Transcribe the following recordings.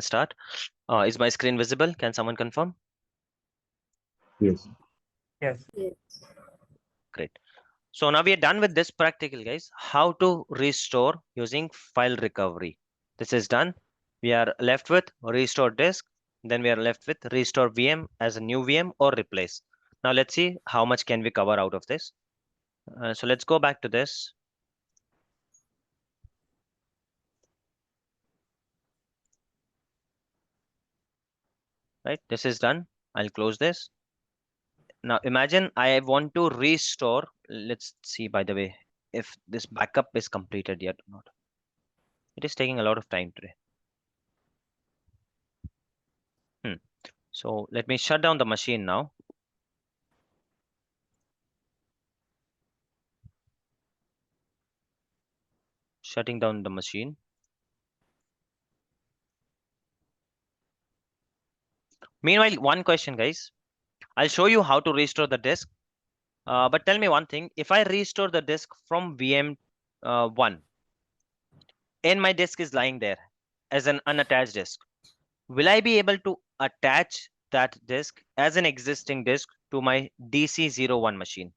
Start. Is my screen visible? Can someone confirm? Yes. Yes. Great. So now we are done with this practical, guys. How to restore using file recovery. This is done. We are left with restore disk. Then we are left with restore VM as a new VM or replace. Now let's see how much can we cover out of this. So let's go back to this. Right, this is done. I'll close this. Now imagine I want to restore. Let's see, by the way, if this backup is completed yet or not. It is taking a lot of time today. So let me shut down the machine now. Shutting down the machine. Meanwhile, one question, guys. I'll show you how to restore the disk. But tell me one thing. If I restore the disk from VM 1 and my disk is lying there as an unattached disk, will I be able to attach that disk as an existing disk to my DC01 machine?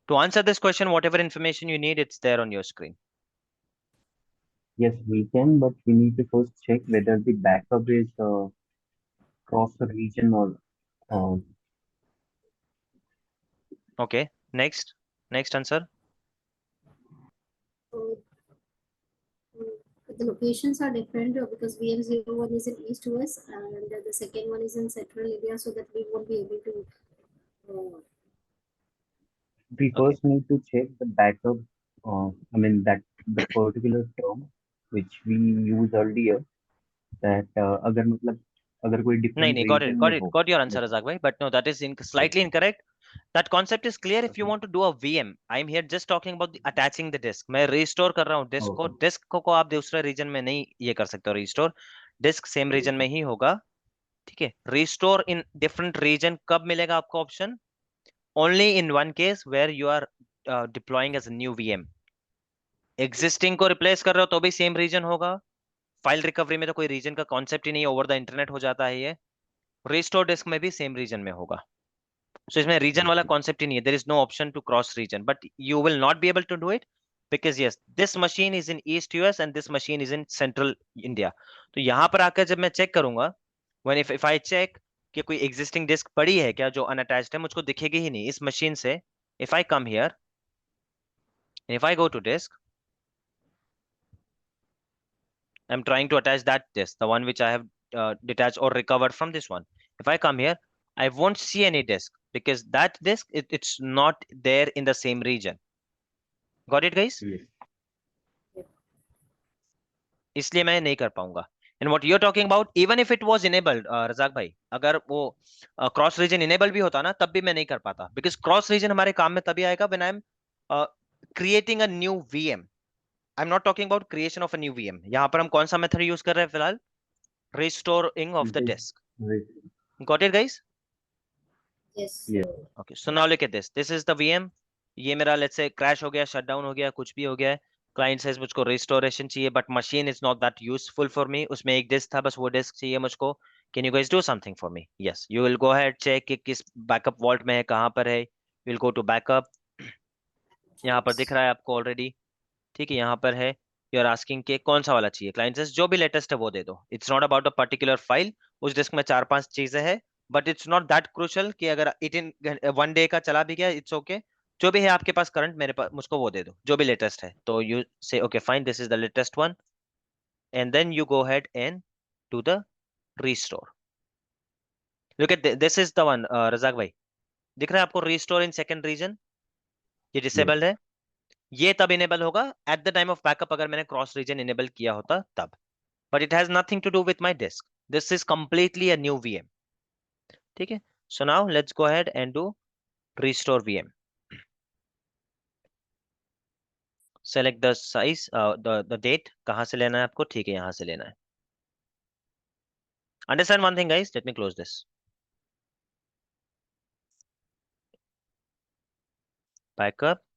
To answer this question, whatever information you need, it's there on your screen. Yes, we can, but we need to first check whether the backup is cross the region or uh, Okay, next answer. The locations are different because VM01 is in East US and the second one is in Central India, so that we won't be able to. we first need to check the backup. I mean that the particular term which we used earlier, that अगर मतलब अगर कोई नहीं different नहीं, region में हो, got your answer, like, Razak bhai, but no, that is slightly incorrect. That concept is clear if you okay, want to do a VM. I'm here just talking about attaching the disk. मैं restore कर रहा हूँ disk को. okay, Disk को आप दूसरे region में नहीं ये कर सकते हो restore. Disk same region में ही होगा. ठीक है. Restore in different region कब मिलेगा आपको option? Only in one case where you are deploying as a new VM. Existing को replace कर रहे हो तो भी same region होगा. फाइल रिकवरी में तो कोई रीजन का कॉन्सेप्ट ही नहीं, ओवर द इंटरनेट हो जाता है ये. रिस्टोर डिस्क में भी सेम रीजन में होगा. सो इसमें रीजन वाला okay, कॉन्सेप्ट ही नहीं है. There is no option to cross region, but you will not be able to do it because yes, this machine is in east US and this machine is in central India. तो यहां पर आकर जब मैं check करूंगा, when if I check कि कोई existing disc पड़ी है क्या जो अनअटैच्ड है, मुझको दिखेगी ही नहीं इस मशीन से. If I come here, if I go to disk, I'm trying to attach that disk, the one which I have detached or recovered from this one. If I come here, I won't see any disk because that disk, it's not there in the same region. Got it, guys? yes, इसलिए मैं नहीं कर पाऊंगा. And what you're talking about, even if it was enabled, Razzaq भाई, अगर वो cross reason enable भी होता ना, तब भी मैं नहीं कर पाता. बिकॉज क्रॉस रीजन हमारे काम में तभी आएगा when I'm creating a new VM. I'm not talking about creation of a new VM. यहाँ पर हम कौन सा मेथड यूज कर रहे हैं फिलहाल? Restoring of the it is disk. right. Got it, guys? Yes. Yes, Okay, so now look at this. This is the VM. ये मेरा let's say crash हो गया, shut down हो गया, कुछ भी हो गया है. Client says मुझको restoration चाहिए, but machine is not that useful for me. उसमें एक disk था, बस वो disk चाहिए मुझको. Can you guys do something for me? Yes, you will go ahead check कि किस backup vault में है, कहाँ पर है. You will go to backup. यहाँ पर दिख रहा है आपको already. ठीक है, यहाँ पर है. यू आर आस्किंग के कौन सा वाला चाहिए. क्लाइंट से जो भी लेटेस्ट है वो दे दो. It's not about a particular file. उस डिस्क में 4-5 चीजें हैं, but it's not that crucial कि अगर 1 डे का चला भी गया, इट्स ओके. जो भी है आपके पास करंट, मेरे पास, मुझको वो दे दो जो भी लेटेस्ट है. तो you say okay fine, this is the latest one, and then you go head and do the restore. Look at this is the one. Razak भाई, दिख रहा है आपको रीस्टोर इन सेकंड रीजन? ये yes, डिसेबल्ड है. ये तब इनेबल होगा at the time of backup, अगर मैंने क्रॉस रीजन इनेबल किया होता तब. But it has nothing to do with my disk. This is completely a new VM. ठीक है. So now let's go ahead and do restore VM. Select the size, the date. कहाँ से लेना है आपको? ठीक है, यहाँ से लेना है. Understand one thing, guys. Let me close this. Backup.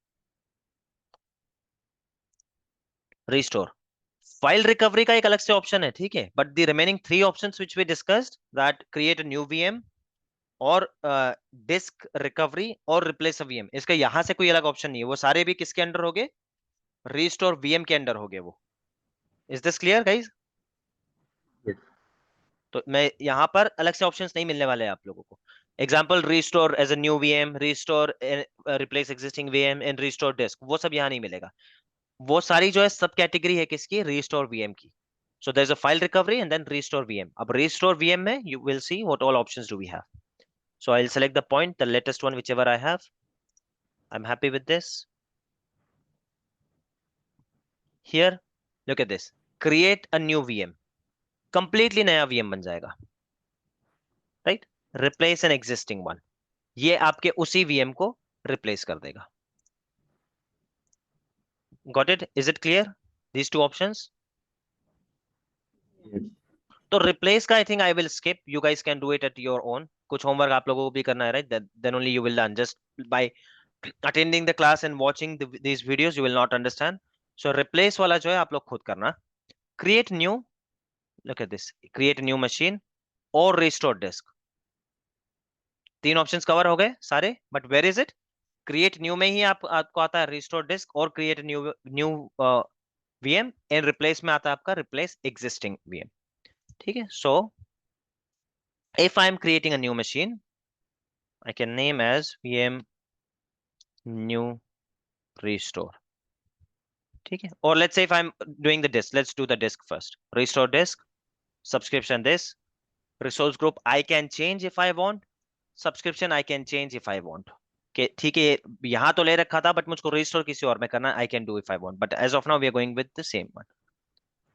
restore. File recovery का एक अलग से ऑप्शन है, ठीक है, but the remaining 3 options which we discussed, that create a new VM और डिस्क रिकवरी और रिप्लेस अ वीएम, इसका यहां से कोई अलग ऑप्शन नहीं है, वो सारे भी किसके अंडर हो गए, रीस्टोर वीएम के अंडर हो गए वो. Is this clear guys? Yes. तो मैं यहाँ पर अलग से ऑप्शंस नहीं मिलने वाले हैं आप लोगों को. Example restore as a new VM, restore replace existing VM and restore disk, वो सब यहाँ नहीं मिलेगा. वो सारी जो है सब कैटेगरी है किसकी, रीस्टोर वीएम की. So there's a file recovery and then restore VM. अब restore VM में you will see what all options do we have. So I'll select the point, the latest one, whichever I have. I'm happy with this. Here, look at this. Create a new VM. Completely नया VM बन जाएगा. Right? Replace an existing one. ये आपके उसी VM को replace कर देगा. Got it? Is it clear? These two options? Yes. तो replace का I think I will skip. You guys can do it at your own. कुछ homework आप लोगों को भी करना है, right? Then only you will learn. Just by attending the class and watching these videos, you will not understand. So replace वाला जो है आप लोग खुद करना. Create new. Look at this. Create a new machine or restore disk. 3 options cover हो गए सारे. But where is it? Create new में ही आपको आता है restore disk और create a new VM and replace में आता है आपका replace existing VM. ठीक है? So if I am creating a new machine, I can name as VM new restore. ठीक है? Or let's say if I'm doing the disk, let's do the disk first. Restore disk, subscription this, resource group I can change if I want, subscription I can change if I want. Okay, ठीक है, यहाँ तो ले रखा था but मुझको restore किसी और में करना है, I can do if I want, but as of now we are going with the same one.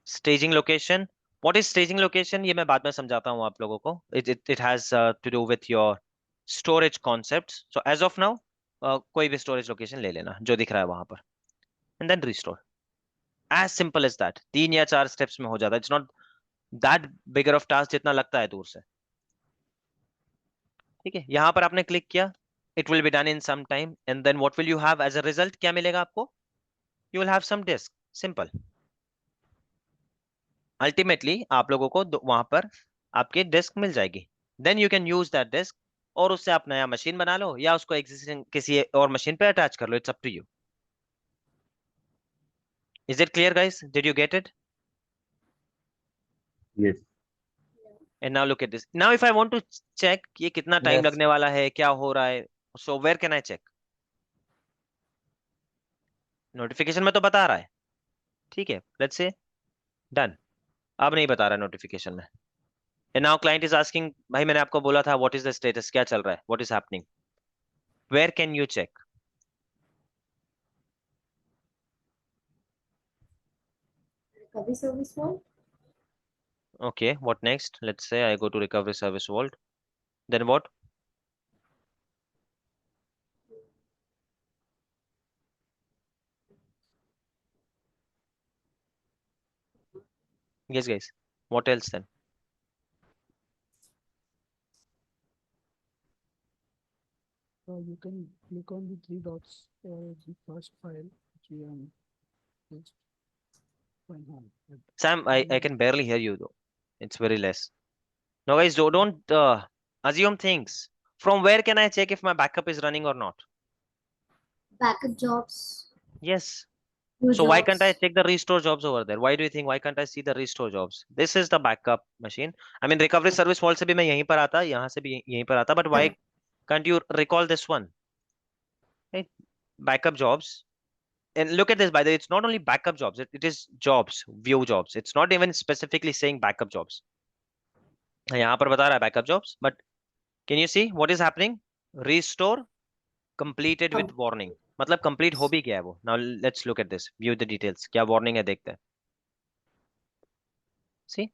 Staging location. What is staging location? ये मैं बाद में समझाता हूँ आप लोगों को. It has to do with your storage concepts. So as of now कोई भी storage location ले लेना जो दिख रहा है वहां पर, and then restore. As simple as that. 3 या 4 steps में हो जाता है. It's not that bigger of task जितना लगता है दूर से. ठीक है, यहां पर आपने क्लिक किया, it will be done in some time, and then what will you have as a result? क्या मिलेगा आपको? You will have some disk. Simple. Ultimately आप लोगों को वहां पर आपकी डिस्क मिल जाएगी. Then you can use that disk और उससे आप नया मशीन बना लो या उसको एग्जिस्टिंग किसी और मशीन पे अटैच कर लो. It's up to you. Is it clear guys? Did you get it? Yes. And now look at this. Now if I want to check ये कितना टाइम Yes. लगने वाला है, क्या हो रहा है, so where can I check? Notification में तो बता रहा है, ठीक है, लेट्स से डन. अब नहीं बता रहा है नोटिफिकेशन में. And now client is asking, भाई मैंने आपको बोला था व्हाट इज द स्टेटस, क्या चल रहा है, what is happening, where can you check? Recovery service vault. Okay, what next? Let's say I go to recovery service vault, then what? Yes guys, what else then? You can click on the 3 dots for the first file, GM. Just find home. Sam, I can barely hear you though, it's very less. No guys, don't assume things. From where can I check if my backup is running or not? Backup jobs. Yes. New So why can't I jobs. check the restore jobs over there? Why do you think, why can't I see the restore jobs? This is the backup machine. I mean recovery service vault से भी मैं यहीं पर आता, यहाँ से भी यहीं पर आता, but why can't you recall this one? Right? Backup jobs. And look at this, by the way, it's not only backup jobs, it is jobs, view jobs. It's not even specifically saying backup jobs. यहाँ पर बता रहा है backup jobs, but can you see what is happening? Restore completed with warning. मतलब complete हो भी गया है वो. Now let's look at this. View the details. क्या warning है देखते हैं. See,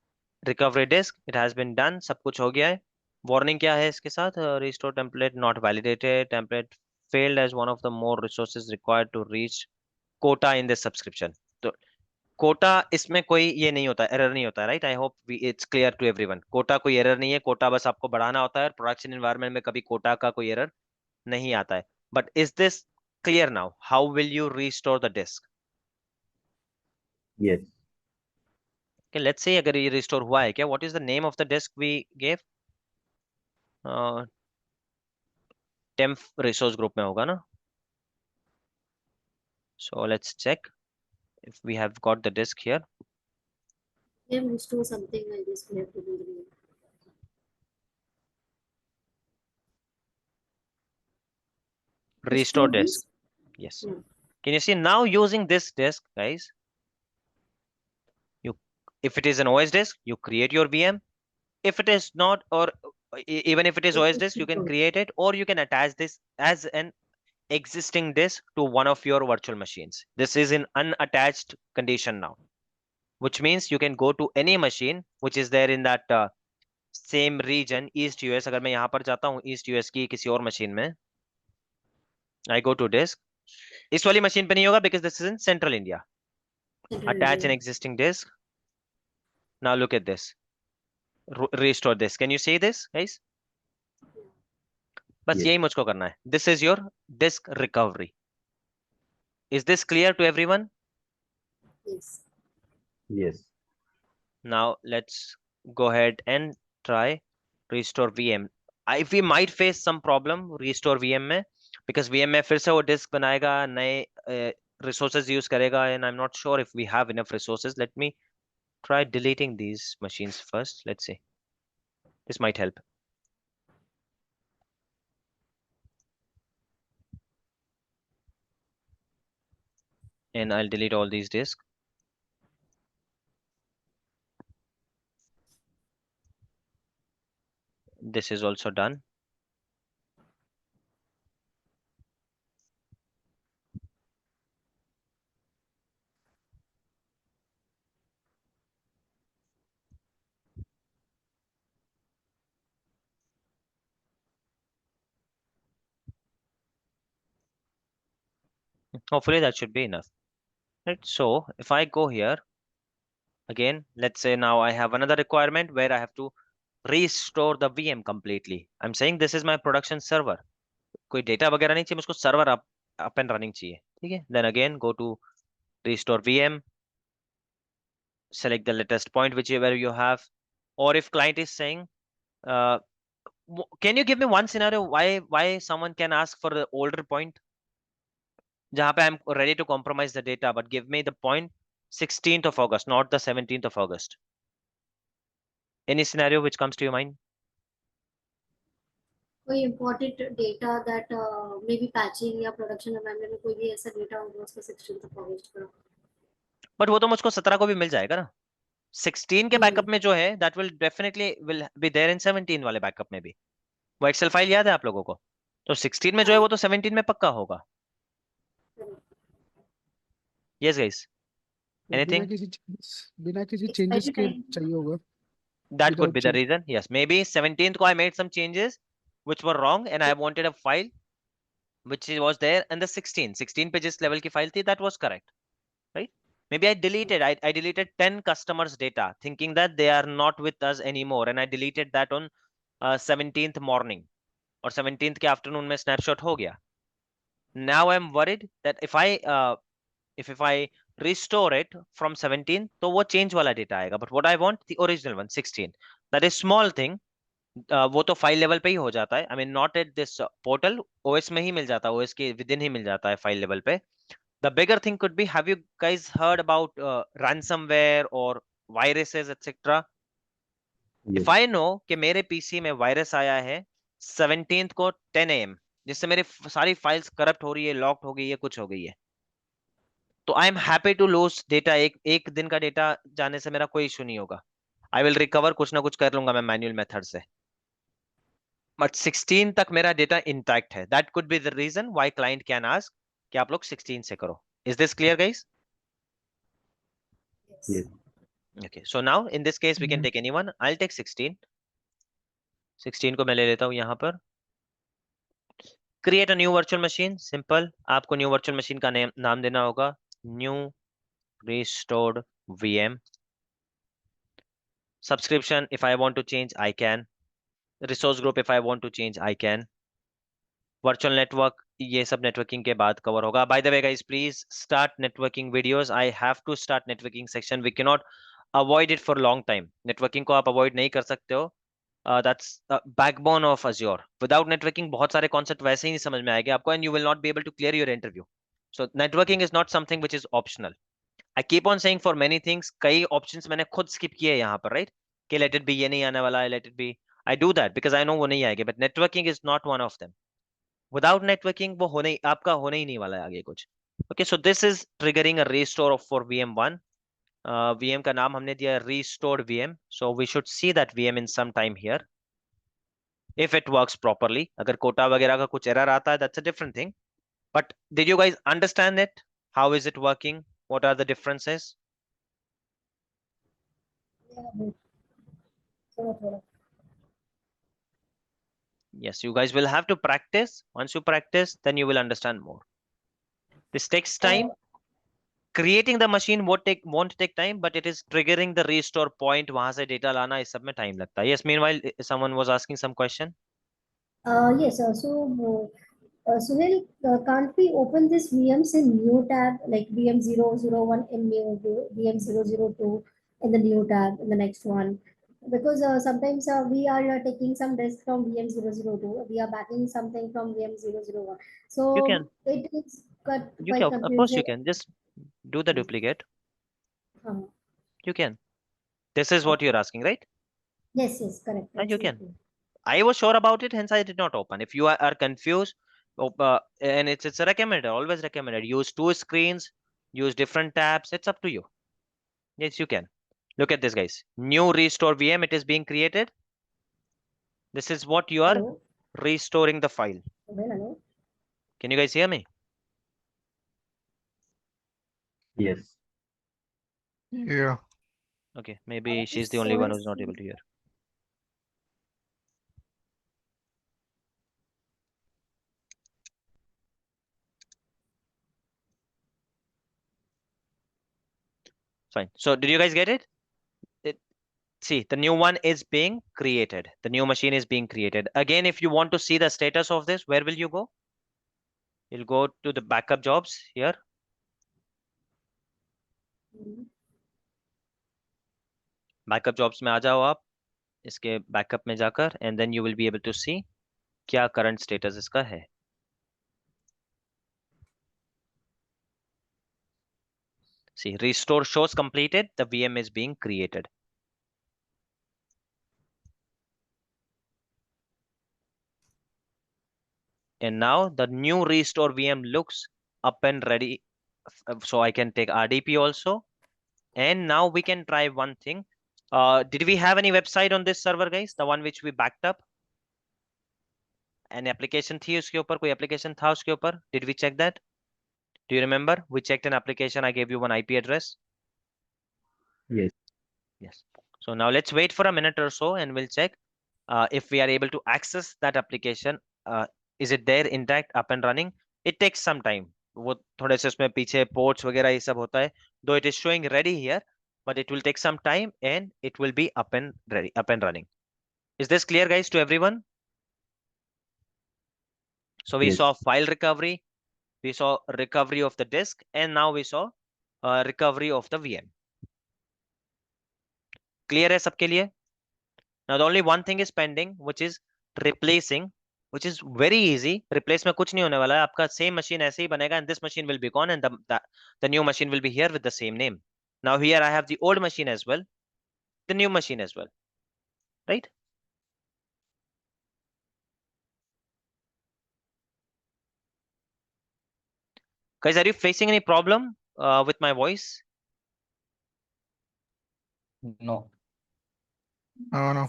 recovery disk, it has been done. सब कुछ हो गया है. Warning क्या है इसके साथ? Restore template not validated. Template failed as one of the more resources required to reach quota in this subscription. तो कोटा इसमें कोई ये नहीं होता, एरर नहीं होता, right? I hope it's clear to everyone. Quota कोई एरर नहीं है, कोटा बस आपको बढ़ाना होता है. प्रोडक्शन एनवायरनमेंट में कभी कोटा का कोई एरर नहीं आता है. But is this clear now? How will you restore the disk? Yes. Okay, let's say अगर ये restore हुआ है क्या? What is the name of the disk we gave? temp resource group में होगा ना? So let's check if we have got the disk here. Yeah, restore something like this. We have to do the Restore disk. Yes. Yeah. Can you see now using this disk, guys? If it is an OS disk, you create your VM. If it is not, or even if it is OS disk, you can create it, or you can attach this as an existing disk to one of your virtual machines. This is in unattached condition now, which means you can go to any machine which is there in that same region, East US. अगर मैं यहाँ पर जाता हूँ East US की किसी और machine में, I go to disk. इस वाली मशीन पे नहीं होगा because this is in Central India. Attach an existing disk. Now look at this. Restore this. Can you see this, guys? बस Yes. यही मुझको करना है. This is your disk recovery. Is this clear to everyone? Yes. Yes. Now let's go ahead and try restore VM. We might face some problem restore VM में, because VM में फिर से वो disk बनाएगा, नए resources use करेगा, and I'm not sure if we have enough resources. Let me try deleting these machines first. Let's see. This might help. And I'll delete all these disks. This is also done. Hopefully that should be enough. Right. So if I go here again, let's say now I have another requirement where I have to restore the VM completely. I'm saying this is my production server. कोई data वगैरह नहीं चाहिए मुझको, server up and running चाहिए. ठीक है? Then again go to restore VM. Select the latest point whichever you have. Or if client is saying, can you give me one scenario why someone can ask for the older point? जहाँ पे I'm ready to compromise the data, but give me the point 16th of August, not the 17th of August. Any scenario which comes to your mind? कोई important data that maybe patching या production environment में कोई भी ऐसा data होगा उसका 16 तक publish करो. But वो तो मुझको 17 को भी मिल जाएगा ना. 16 के बैकअप में जो है that will definitely will be there in 17 वाले बैकअप में भी. वो एक्सेल फाइल याद है आप लोगों को? तो 16 में जो है वो तो 17 में पक्का होगा. Yes guys. Anything? बिना किसी changes के चाहिए होगा. That could be the reason. Yes, maybe 17th ko I made some changes which were wrong and I wanted a file which was there, and the 16 पे जिस level की file थी that was correct, right? Maybe I deleted 10 customers data thinking that they are not with us anymore, and I deleted that on 17th morning or 17th के afternoon में snapshot हो गया. Now I'm worried that if I restore it from 17 तो वो change वाला data आएगा, but what I want the original one 16. That is small thing. वो तो फाइल लेवल पे ही हो जाता है. I mean not at this portal, OS में ही मिल जाता है, ओएस के विद इन ही मिल जाता है फाइल लेवल पे. The bigger thing could be, have you guys heard about ransomware और viruses etcetera? If I know कि मेरे पीसी में वायरस आया है 17th को 10 AM, जिससे मेरी सारी फाइल्स करप्ट हो रही है, लॉक्ड हो गई है, कुछ हो गई है, तो I am happy to lose data. एक दिन का डेटा जाने से मेरा कोई इशू नहीं होगा. आई विल रिकवर, कुछ ना कुछ कर लूंगा मैं मैन्युअल मेथड से. बट 16 तक मेरा डेटा इंटैक्ट है. That could be the reason why client can ask कि आप लोग 16 से करो. Is this clear guys? Yes. Okay, so now in this case we can take anyone. I'll take 16 को मैं ले लेता हूँ यहाँ पर. Create a new virtual machine. Simple. आपको new virtual machine का नाम देना होगा new restored VM. Subscription, if I want to change, I can. Resource group, if I want to change, I can. Virtual network, ये सब networking के बाद cover होगा. By the way guys, please start networking videos. I have to start networking section. We cannot avoid it for long time. Networking को आप avoid नहीं कर सकते हो. That's the backbone of Azure. Without networking बहुत सारे concept वैसे ही नहीं समझ में आएंगे आपको, and you will not be able to clear your interview. So networking is not something which is optional. I keep on saying for many things, कई options मैंने खुद skip किए यहाँ पर, right? कि let it be ये नहीं आने वाला है, let it be. I do that because I know वो नहीं आएंगे, but networking is not one of them. Without networking वो होने आपका होने ही नहीं वाला है आगे कुछ. Okay, so this is triggering a restore of for VM1. VM का नाम हमने दिया restored VM. So we should see that VM in some time here. If it works properly. अगर कोटा वगैरह का कुछ error आता है, that's a different thing. But did you guys understand it? How is it working? What are the differences? Yes, you guys will have to practice. Once you practice, then you will understand more. This takes time. Creating the machine won't take time, but it is triggering the restore point. वहां से data लाना इस सब में time लगता है. Yes, meanwhile, someone was asking some question. Yes, Sunil, can't we open this VMs in new tab, like VM001 in new, VM002 in the new tab, in the next one? Because sometimes we are taking some disk from VM002, we are backing something from VM001. So You can. it is quite You can. Of course, you confusing. can. Just do the duplicate. Uh, You can. This is what you're asking, right? yes, correct. And you can. Absolutely. I was sure about it, hence I did not open. If you are confused, and it's recommended, always recommended. Use two screens, use different tabs. It's up to you. Yes, you can. Look at this, guys. New restore VM. It is being created. This is what you are Hello. restoring the file. Hello. Can you guys hear me? Yes. Yeah. Okay, maybe she's the only one who's not able to hear. Fine. So did you guys get it? See, the new one is being created. The new machine is being created. Again, if you want to see the status of this, where will you go? You'll go to the backup jobs here. Backup jobs में आ जाओ आप. इसके backup में जाकर, and then you will be able to see क्या current status इसका है. See, restore shows completed. The VM is being created. And now the new restore VM looks up and ready. So I can take RDP also. And now we can try one thing. Did we have any website on this server, guys? The one which we backed up? An application थी उसके ऊपर, कोई application था उसके ऊपर? Did we check that? Do you remember? We checked an application. I gave you one IP address. Yes. Yes. So now let's wait for a minute or so and we'll check if we are able to access that application. Is it there intact, up and running? It takes some time. वो थोड़े से उसमें पीछे ports वगैरह ये सब होता है. Though it is showing ready here, but it will take some time and it will be up and ready, up and running. Is this clear, guys, to everyone? So we Yes. saw file recovery, we saw recovery of the disk, and now we saw recovery of the VM. Clear है सबके लिए? Now the only one thing is pending, which is replacing, which is very easy. Replace में कुछ नहीं होने वाला है. आपका same machine ऐसे ही बनेगा, and this machine will be gone, and the new machine will be here with the same name. Now here I have the old machine as well, the new machine as well, right? Guys, are you facing any problem with my voice? No. Oh no.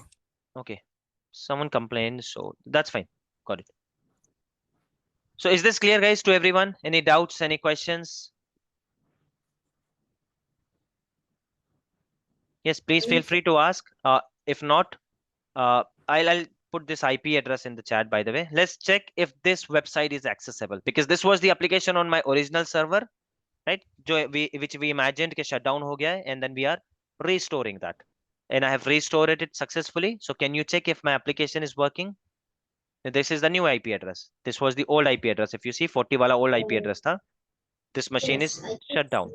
Okay, someone complained, so that's fine. Got it. So is this clear, guys, to everyone? Any doubts, any questions? Yes, please feel free to ask. If not, I'll put this IP address in the chat, by the way. Let's check if this website is accessible, because this was the application on my original server, right? Which we imagined ke shut down ho gaya hai, and then we are restoring that. And I have restored it successfully. So can you check if my application is working? This is the new IP address. This was the old IP address. If you see 40 wala old IP Oh, address tha. This machine yes, is I can shut down.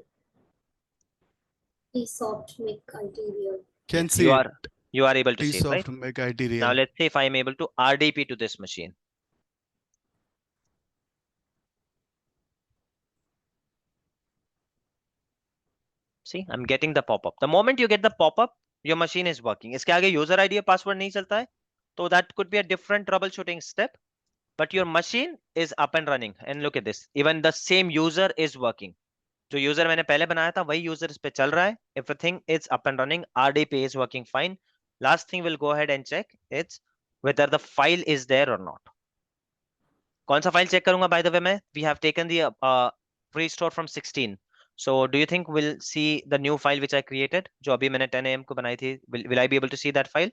see soft make interior. Can Yes, see it. you are able to see it, right? Tsoft make IT Now real. let's see if I am able to RDP to this machine. See, I'm getting the pop-up. The moment you get the pop-up, your machine is working. इसके आगे user ID या password नहीं चलता है, तो that could be a different troubleshooting step. But your machine is up and running. And look at this. Even the same user is working. जो user मैंने पहले बनाया था वही यूजर इस पे चल रहा है. Everything is up and running. RDP is working fine. Last thing we'll go ahead and check it's whether the file is there or not. कौन सा फाइल चेक करूंगा by the way मैं? We have taken the restore from 16. So do you think we'll see the new file which I created? जो अभी मैंने 10 AM को बनाई थी. Will I be able to see that file?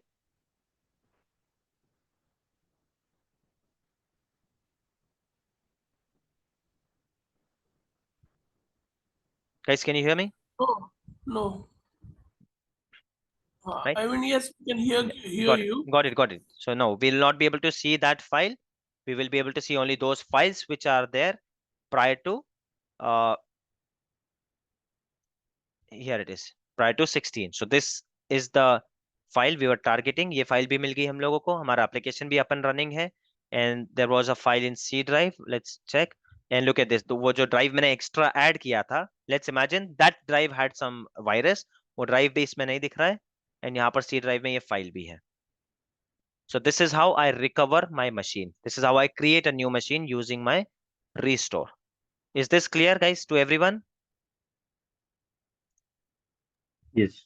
Guys, can you hear me? No, no. Right. I mean, yes, we can hear Got you. it. Got it. So no, we'll not be able to see that file. We will be able to see only those files which are there prior to here it is, prior to 16. So this is the file we were targeting. ये file भी मिल गई हम लोगों को. हमारा application भी up and running है. And there was a file in C drive. Let's check and look at this. तो वो जो drive मैंने extra add किया था, let's imagine that drive had some virus. वो drive भी इसमें नहीं दिख रहा है. And यहाँ पर C drive में ये file भी है. So this is how I recover my machine. This is how I create a new machine using my restore. Is this clear, guys, to everyone? Yes.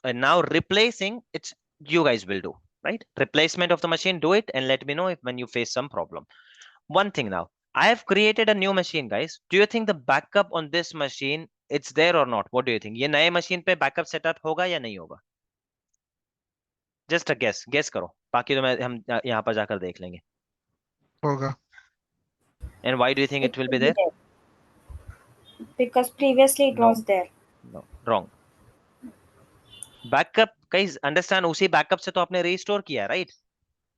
And now replacing, it's you guys will do, right? Replacement of the machine, do it and let me know if when you face some problem. One thing now, I have created a new machine, guys. Do you think the backup on this machine, it's there or not? What do you think? ये नए machine पे backup setup होगा या नहीं होगा? Just a guess करो. बाकी तो हम यहाँ पर जाकर देख लेंगे. होगा. And why do you think it will be there? Because previously it No. was there. No, wrong. Backup, guys, understand उसी backup से तो आपने restore किया, right?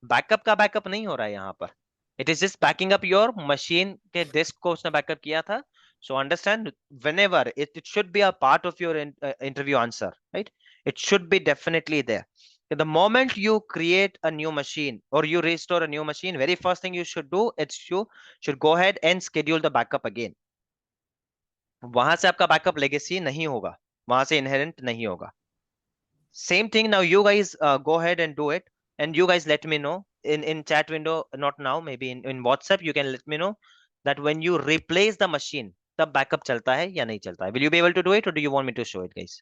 Backup का backup नहीं हो रहा है यहाँ पर. It is just backing up your machine के disk को उसने backup किया था. So understand, whenever it should be a part of your interview answer, right? It should be definitely there. The moment you create a new machine or you restore a new machine, very first thing you should do is you should go ahead and schedule the backup again. वहां से आपका backup legacy नहीं होगा, वहां से inherent नहीं होगा. Same thing now, you guys go ahead and do it, and you guys let me know in chat window, not now, maybe in WhatsApp, you can let me know that when you replace the machine, तब backup चलता है या नहीं चलता है. Will you be able to do it or do you want me to show it, guys?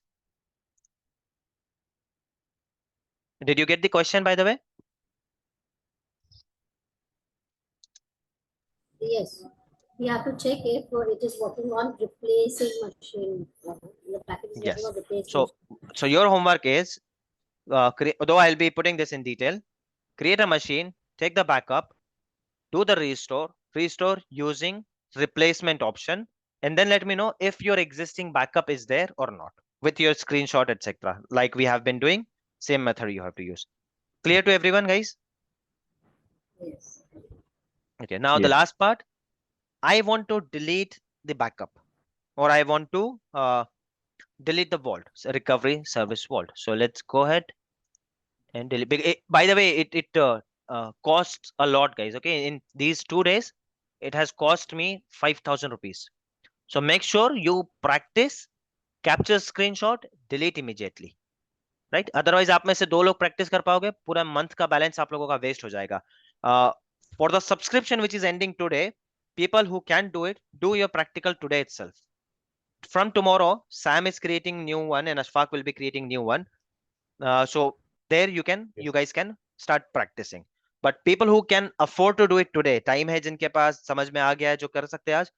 Did you get the question, by the way? Yes, we have to check if it is working on replacing machine. The package is Yes. working on replacing. So your homework is, though I'll be putting this in detail, create a machine, take the backup, do the restore using replacement option, and then let me know if your existing backup is there or not with your screenshot, etc. Like we have been doing, same method you have to use. Clear to everyone, guys? Yes. Okay, now the Yes. last part, I want to delete the backup, or I want to delete the vault, so recovery service vault. So let's go ahead and delete. By the way, it costs a lot, guys. Okay, in these 2 days, it has cost me 5,000 rupees. So make sure you practice, capture screenshot, delete immediately, right? Otherwise, आप में से 2 लोग practice कर पाओगे, पूरा month का balance आप लोगों का waste हो जाएगा. For the subscription which is ending today, people who can do it, do your practical today itself. From tomorrow, Sam is creating new one and Ashfaq will be creating new one. So there you guys can start practicing. But people who can afford to do it today, time है जिनके पास समझ में आ गया है जो कर सकते हैं आज,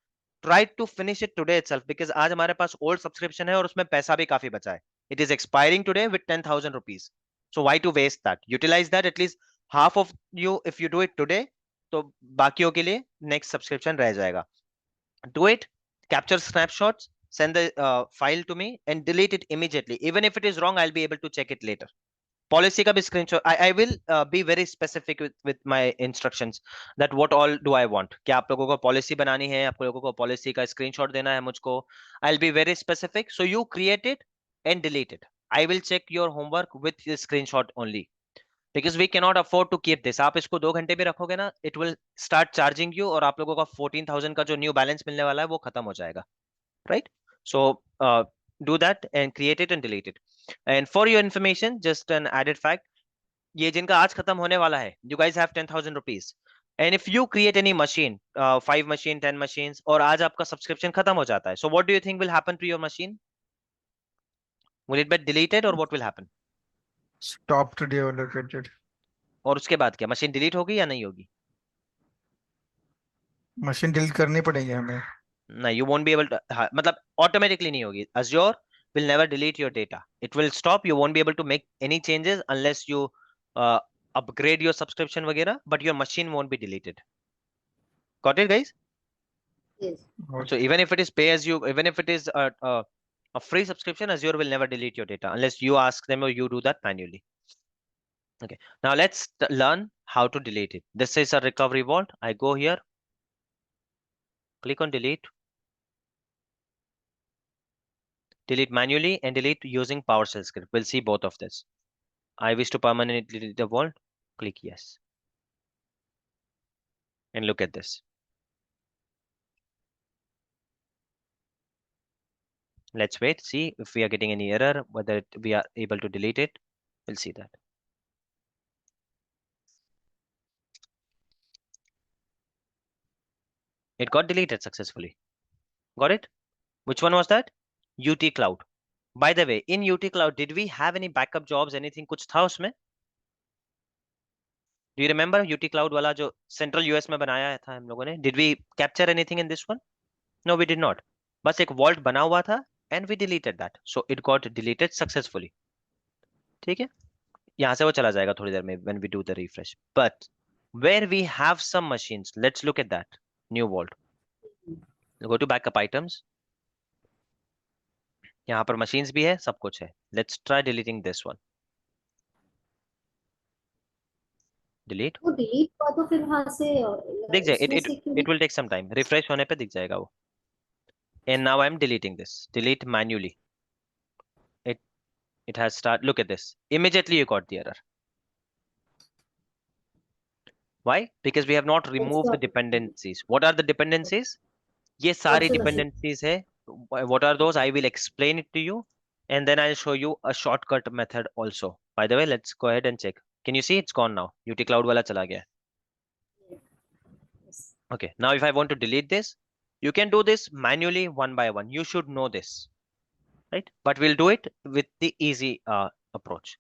try to finish it today itself, because आज हमारे पास old subscription है और उसमें पैसा भी काफी बचा है. It is expiring today with 10,000 rupees. So why to waste that? Utilize that. At least half of you, if you do it today, तो बाकियों के लिए next subscription रह जाएगा. Do it, capture snapshots, send the file to me and delete it immediately. Even if it is wrong, I'll be able to check it later. Policy का भी screenshot I will be very specific with my instructions that what all do I want, कि आप लोगों को policy बनानी है, आप लोगों को पॉलिसी का स्क्रीनशॉट देना है मुझको, I will be very specific, so you create it and delete it, I will check your homework with screenshot only, because we cannot afford to keep this. आप इसको 2 घंटे भी रखोगे ना, it will start charging you, और आप लोगों का 14,000 का जो न्यू बैलेंस मिलने वाला है वो खत्म हो जाएगा, right? So do that and create it and delete it. And for your information, just an added fact, ये जिनका आज खत्म होने वाला है, you guys have 10,000 rupees, and if you create any machine, 5 machine 10 machines, और आज आपका सब्सक्रिप्शन खत्म हो जाता है, so what do you think will happen to your machine? Will it be deleted or what will happen? Stop to deallocated. और उसके बाद क्या, मशीन डिलीट होगी या नहीं होगी? मशीन डिलीट करनी पड़ेगी हमें. नहीं, you won't be able to, मतलब automatically नहीं होगी. Azure will never delete your data. It will stop. You won't be able to make any changes unless you upgrade your subscription वगैरह, but your machine won't be deleted. Got it, guys? Yes. So even if it is pay as you, even if it is a free subscription, Azure will never delete your data unless you ask them or you do that manually. Okay, now let's learn how to delete it. This is a recovery vault. I go here, click on delete. Delete manually and delete using PowerShell script. We'll see both of this. I wish to permanently delete the vault. Click yes. And look at this. Let's wait, see if we are getting any error, whether we are able to delete it. We'll see that. It got deleted successfully. Got it? Which one was that? UT Cloud. By the way, in UT Cloud, did we have any backup jobs, anything कुछ था उसमें? Do you remember UT Cloud वाला जो Central US में बनाया था हम लोगों ने? Did we capture anything in this one? No, we did not. बस एक vault बना हुआ था and we deleted that. So it got deleted successfully. ठीक है? यहाँ से वो चला जाएगा थोड़ी देर में when we do the refresh. But where we have some machines, let's look at that. New vault. Go to backup items. यहाँ पर machines भी है, सब कुछ है. Let's try deleting this one. Delete. वो डिलीट हुआ तो फिर वहां से दिख जाए. उसमें से क्यों It will take some time. Refresh होने पे दिख जाएगा वो. And now I'm deleting this. Delete manually. It has start. Look at this. Immediately you got the error. Why? Because we have not removed the dependencies. What are the dependencies? ये सारी Virtual machine. dependencies है. What are those? I will explain it to you, and then I'll show you a shortcut method also. By the way, let's go ahead and check. Can you see it's gone now? UT Cloud वाला चला गया. Yes. Okay. Now if I want to delete this, you can do this manually one by one. You should know this, right? But we'll do it with the easy approach.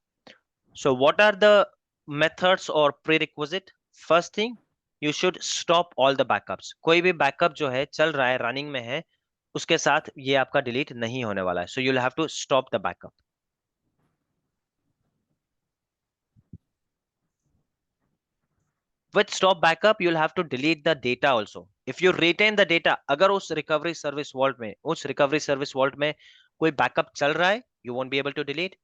So what are the methods or prerequisite? First thing, you should stop all the backups. कोई भी backup जो है चल रहा है, running में है, उसके साथ ये आपका delete नहीं होने वाला है. So you'll have to stop the backup. With stop backup, you'll have to delete the data also. If you retain the data, अगर उस recovery service vault में, उस recovery service vault में कोई backup चल रहा है, you won't be able to delete.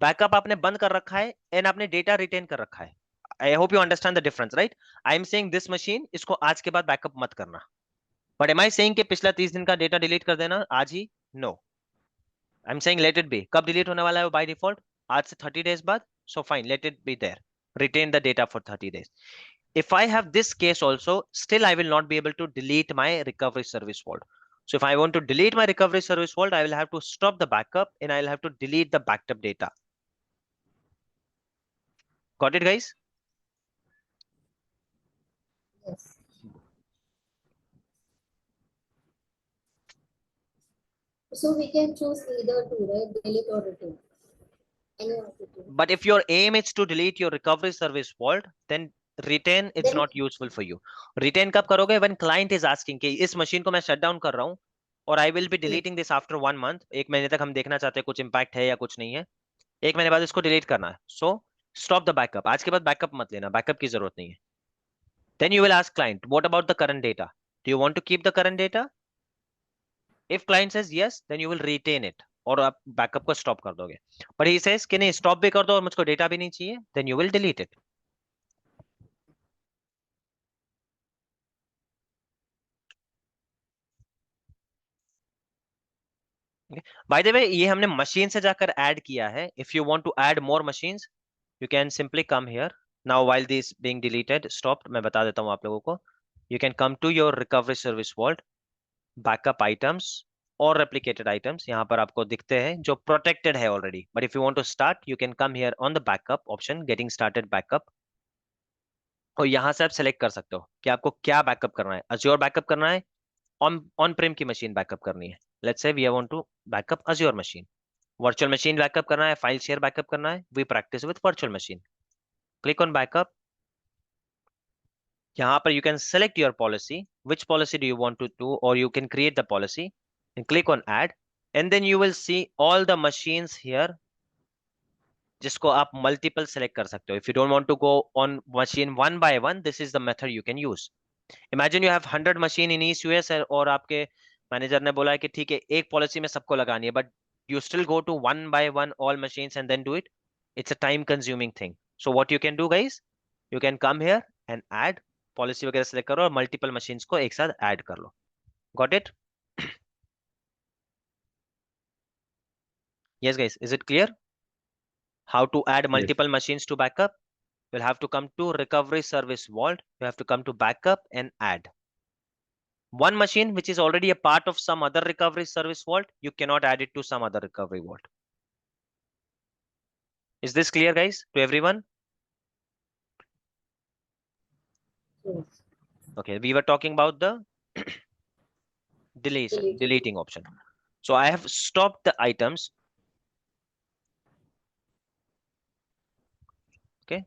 Backup आपने बंद कर रखा है and आपने data retain कर रखा है. I hope you understand the difference, right? I am saying this machine, इसको आज के बाद backup मत करना. But am I saying कि पिछला 30 दिन का data delete कर देना आज ही? No. I'm saying let it be. कब delete होने वाला है वो by default? आज से 30 days बाद? So fine, let it be there. Retain the data for 30 days. If I have this case also, still I will not be able to delete my recovery service vault. So if I want to delete my recovery service vault, I will have to stop the backup and I'll have to delete the backed up data. Got it, guys? Yes. So we can choose either two, right? Delete or retain. Any of the two. But if your aim is to delete your recovery service vault, then retain it's Then- not useful for you. Retain कब करोगे? When client is asking कि इस machine को मैं shut down कर रहा हूँ और I will be deleting this after 1 month. 1 महीने तक हम देखना चाहते हैं कुछ impact है या कुछ नहीं है. 1 महीने बाद इसको delete करना है. So stop the backup. आज के बाद backup मत लेना. Backup की जरूरत नहीं है. Then you will ask client, what about the current data? Do you want to keep the current data? If client says yes, then you will retain it. और आप बैकअप को स्टॉप कर दोगे। बट ही सेज कि नहीं, stop भी कर दो और मुझको डेटा भी नहीं चाहिए, then you will delete it. By the way ये हमने मशीन से जाकर ऐड किया है। If you want to add more machines you can simply come here. Now while this being deleted stopped, मैं बता देता हूँ आप लोगों को। You can come to your recovery service vault, backup items और replicated items, यहाँ पर आपको दिखते हैं जो protected है already. But if you want to start, you can come here on the backup option, getting started backup, और यहाँ से आप select कर सकते हो कि आपको क्या backup करना है। Azure backup करना है, on prem की machine backup करनी है। Let's say we want to backup Azure machine, virtual machine backup करना है, file share backup करना है। We practice with virtual machine. Click on backup. यहाँ पर you can select your policy, which policy do you want to do, or you can create the policy and click on add, and then you will see all the machines here जिसको आप multiple select कर सकते हो। If you don't want to go on machine one by one, this is the method you can use. Imagine you have 100 machine in East US और आपके manager ने बोला है कि ठीक है एक पॉलिसी में सबको लगानी है, but you still go to one by one all machines and then do it. It's a time consuming thing. So what you can do guys, you can come here and add policy वगैरह select करो और multiple machines को एक साथ add कर लो। Got it? Yes guys, is it clear how to add multiple machines to backup? You will have to come to recovery service vault, you have to come to backup and add one machine which is already a part of some other recovery service vault. You cannot add it to some other recovery vault. Is this clear guys to everyone? Yes. Okay, we were talking about the deleting option. So I have stopped the items. Okay,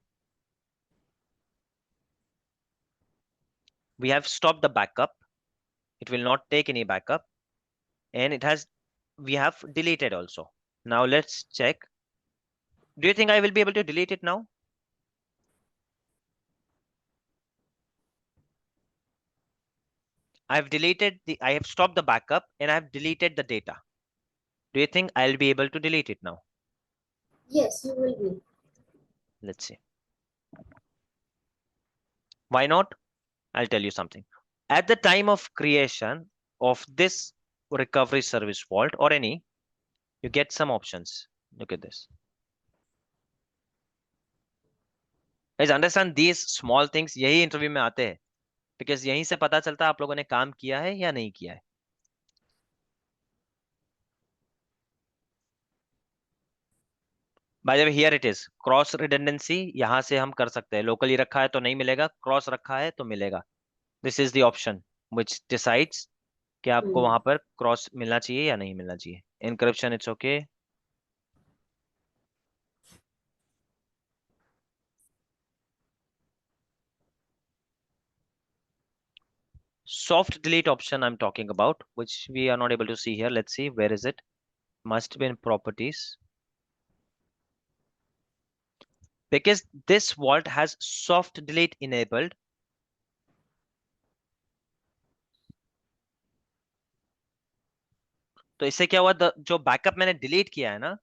we have stopped the backup. It will not take any backup, and we have deleted also. Now let's check. Do you think I will be able to delete it now? I have stopped the backup and I have deleted the data. Do you think I'll be able to delete it now? Yes, you will be. Let's see. Why not? I'll tell you something. At the time of creation of this recovery service vault or any, you get some options. Look at this. Guys, understand these small things यही interview में आते हैं, because यहीं से पता चलता है आप लोगों ने काम किया है या नहीं किया है। By the way, here it is. Cross redundancy यहाँ से हम कर सकते हैं। Locally रखा है तो नहीं मिलेगा, cross रखा है तो मिलेगा। This is the option which decides कि आपको वहां पर cross मिलना चाहिए या नहीं मिलना चाहिए। Encryption, it's okay. Soft delete option I'm talking about, which we are not able to see here. Let's see, where is it? Must be in properties. Because this vault has soft delete enabled. तो इससे क्या हुआ, जो backup मैंने delete किया है ना,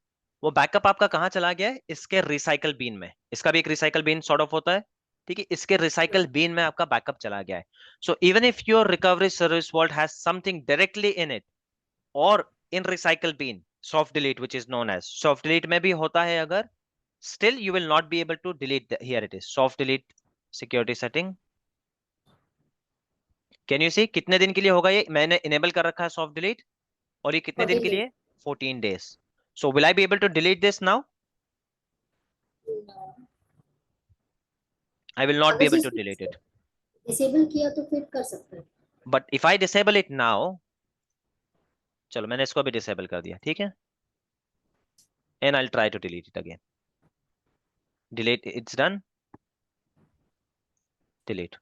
वो बैकअप आपका कहाँ चला गया है? इसके रिसाइकल बीन में। इसका भी एक रिसाइकल बीन सॉर्ट ऑफ होता है, ठीक है? इसके रिसाइकल बीन में आपका बैकअप चला गया है। So even if your recovery service vault has something directly in it और in recycle bin, soft delete which is known as soft delete में भी होता है अगर, still you will not be able to delete here it is soft delete security setting. Can you see कितने दिन के लिए होगा ये? मैंने enable कर रखा है soft delete और ये कितने दिन के लिए? 14 days. So will I be able to delete this now? No. I will not be able to delete it. Disable किया तो फिर कर सकते हैं। But if I disable it now, चलो मैंने इसको भी disable कर दिया, ठीक है? And I'll try to delete it again. Delete, it's done. Delete.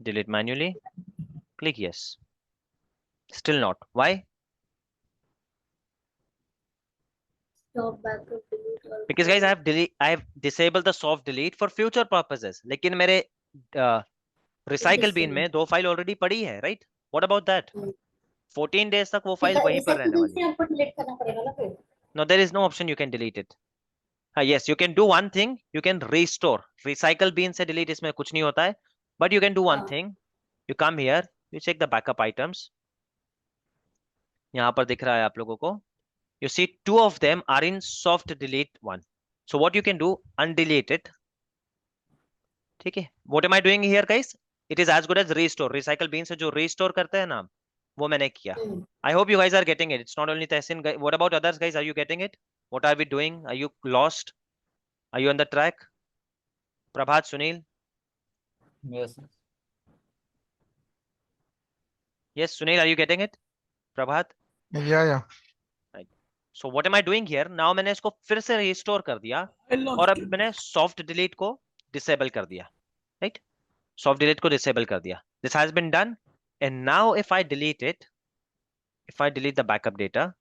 Delete manually. Click yes. Still not. Why? Stop backup delete all Because guys, I have disabled the soft delete for future purposes. लेकिन मेरे recycle bin में 2 file already पड़ी है, right? What about that? 14 days तक वो file वहीं पर रहने वाली है। हमको डिलीट करना पड़ेगा ना फिर। No, there is no option you can delete it. Yes, you can do one thing. You can restore. Recycle bean से delete इसमें कुछ नहीं होता है. But you can do one हाँ। thing. You come here. You check the backup items. यहाँ पर दिख रहा है आप लोगों को. You see 2 of them are in soft delete 1. So what you can do, undelete it. ठीक है. What am I doing here, guys? It is as good as restore. Recycle bean से जो restore करते हैं ना, वो मैंने किया. I hope you guys are getting it. It's not only Tehsin. What about others, guys? Are you getting it? What are we doing? Are you lost? Are you on the track? Prabhat, Sunil? Yes. Yes, Sunil, are you getting it? Prabhat? Yeah. So what am I doing here? Now मैंने इसको फिर से restore कर दिया I lost और अब it. मैंने soft delete को disable कर दिया. Right? Soft delete को disable कर दिया. This has been done. And now if I delete it, if I delete the backup data,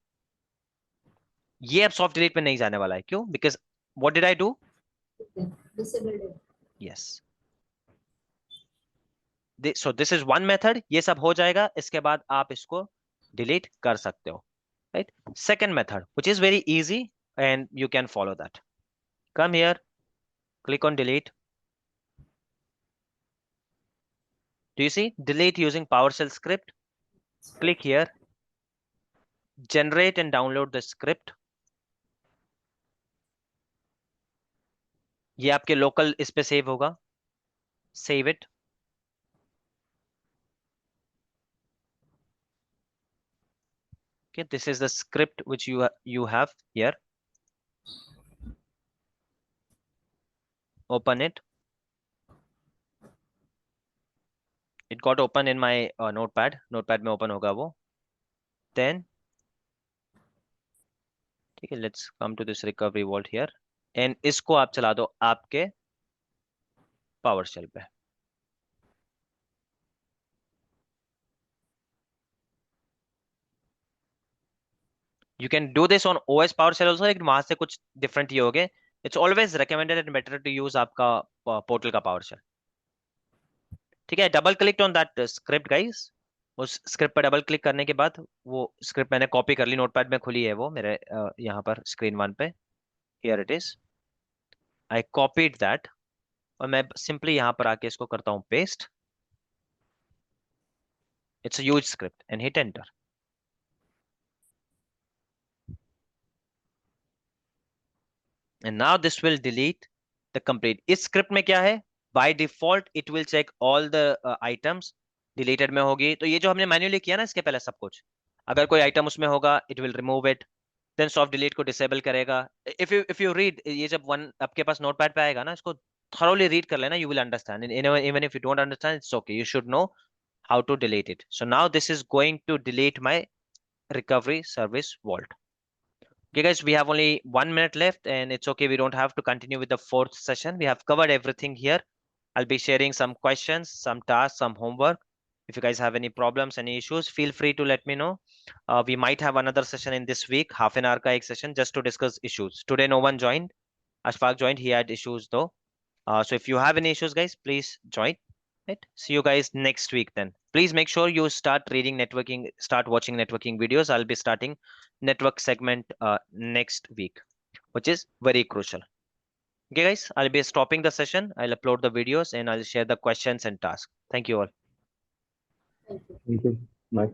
ये अब soft delete में नहीं जाने वाला है. क्यों? Because what did I do? Disabled it. Yes. So this is one method. ये सब हो जाएगा. इसके बाद आप इसको delete कर सकते हो. Right? Second method, which is very easy and you can follow that. Come here, click on delete. Do you see? Delete using PowerShell script. Click here. Generate and download the script. ये आपके local इस पे save होगा. Save it. Okay, this is the script which you have here. Open it. It got open in my notepad. Notepad में open होगा वो. Then, ठीक है, let's come to this recovery vault here. And इसको आप चला दो आपके PowerShell पे. You can do this on OS PowerShell also, लेकिन वहां से कुछ different ही होगे. It's always recommended and better to use आपका portal का PowerShell. ठीक है, double clicked on that script, guys. उस script पर double click करने के बाद वो script मैंने copy कर ली, notepad में खुली है वो मेरे यहाँ पर screen 1 पे. Here it is. I copied that और मैं simply यहाँ पर आके इसको करता हूँ paste. It's a huge script and hit enter. And now this will delete the complete. इस script में क्या है? By default, it will check all the items deleted में होगी. तो ये जो हमने manually किया ना इसके पहले सब कुछ. अगर कोई item उसमें होगा, it will remove it. Then soft delete को disable करेगा. If you read, ये जब one आपके पास notepad पे आएगा ना, इसको thoroughly read कर लेना, you will understand. And even if you don't understand, it's okay. You should know how to delete it. So now this is going to delete my recovery service vault. Okay, guys, we have only 1 minute left and it's okay. We don't have to continue with the 4th session. We have covered everything here. I'll be sharing some questions, some tasks, some homework. If you guys have any problems, any issues, feel free to let me know. We might have another session in this week, half an hour ka ek session just to discuss issues. Today, no one joined. Ashfaq joined. He had issues though. So if you have any issues, guys, please join. Right? See you guys next week then. Please make sure you start reading networking, start watching networking videos. I'll be starting network segment next week, which is very crucial. Okay, guys, I'll be stopping the session. I'll upload the videos and I'll share the questions and tasks. Thank you all. Thank you. Thank you. Bye.